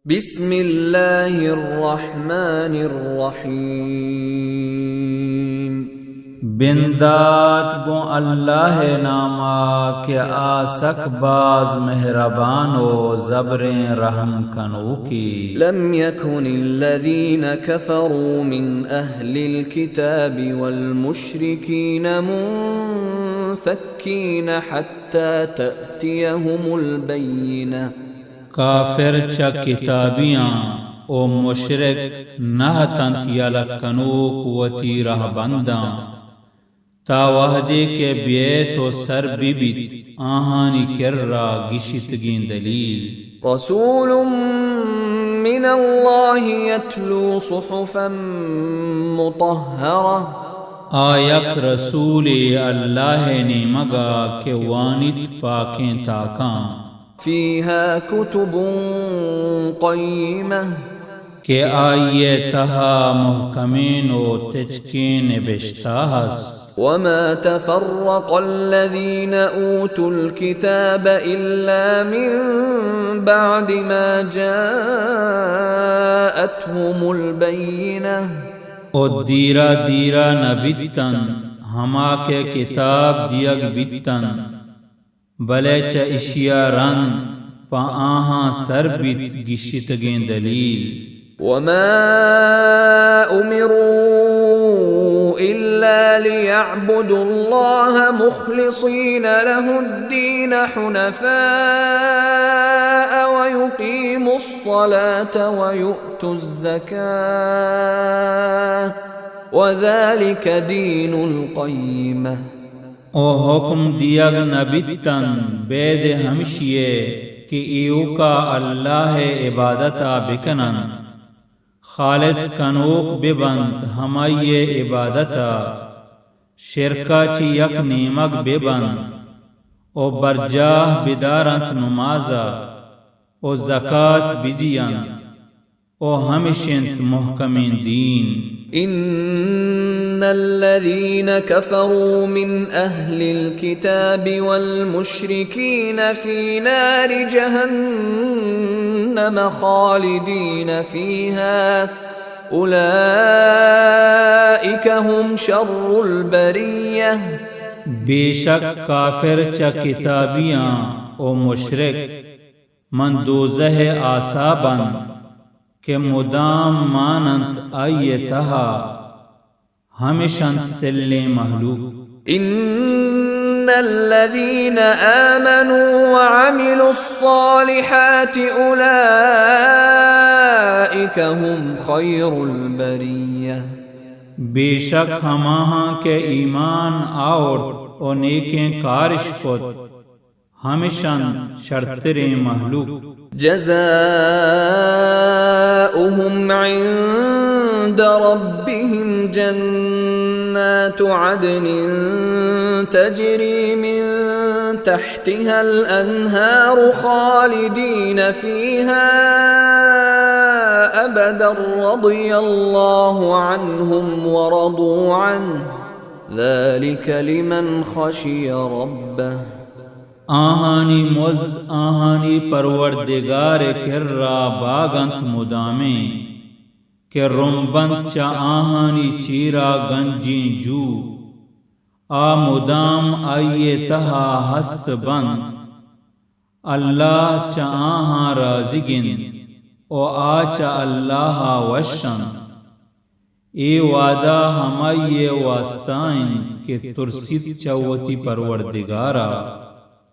بسم اللہ الرحمن الرحیم بندات بو اللہ ناما کہ آسک باز مہربان و زبریں رحم کنو کی لم يكن الذين كفروا من اہل الكتاب والمشركين منفكين حتى تأتيهم البينة کافر چا کتابیاں او مشرک نہ تنت یلکنو قوتی رہ بنداں تا وحدے کے بیت و سر بیت آہانی کر را گشتگین دلیل رسول من اللہ یتلو صحفا مطہرہ آیک رسول اللہ نے مگا کہ وانت پاکیں تاکاں فیہا کتب قیمہ کہ آئیے تہا محکمین و تچکین بشتاہس وما تفرق الذين اوتوا الكتاب الا من بعد ما جاءتهم البينة او دیرا دیرا نبیتن ہما کے کتاب دیگ بیتن بلے چا اشیا رن پا آہاں سر بیت گشتگین دلیل وما امروا الا ليعبدوا الله مخلصين له الدين حنفاء ويقيموا الصلاة ويؤتوا الزكاة وذلك دين القيمة او حکم دیگ نبیتن بید ہمشیے کہ ایو کا اللہ عبادتا بکنن خالص کنوک ببند ہمائی عبادتا شرکا چی یک نیمک ببند او برجاہ بدارت نمازا او زکاة بدین او ہمشنت محکمین دین ان الذين كفروا من اهل الكتاب والمشركين في نار جهنم خالدين فيها اولئك هم شر البرية بے شک کافر چا کتابیاں او مشرک من دوزہ آسابن کہ مدام مانند آئیے تہا ہمیشن سلے محلوق ان الذين آمنوا وعملوا الصالحات اولئك هم خير البرية بے شک ہماہاں کے ایمان آؤٹ و نیکیں کارش کت ہمیشن شرطر محلوق جزاؤهم عند ربهم جنات عدن تجري من تحتها الأنهار خالدين فيها أبدا رضي الله عنهم ورضوا عنه ذلك لمن خشي ربه آہانی موز آہانی پروردگار کر را باغنت مدامیں کہ رمبند چا آہانی چیرا گنجیں جو آ مدام آئیے تہا ہست بند اللہ چا آہاں رازگن او آچا اللہ وشن اے وعدہ ہمائیے واسطائیں کہ ترسید چاوتی پروردگارا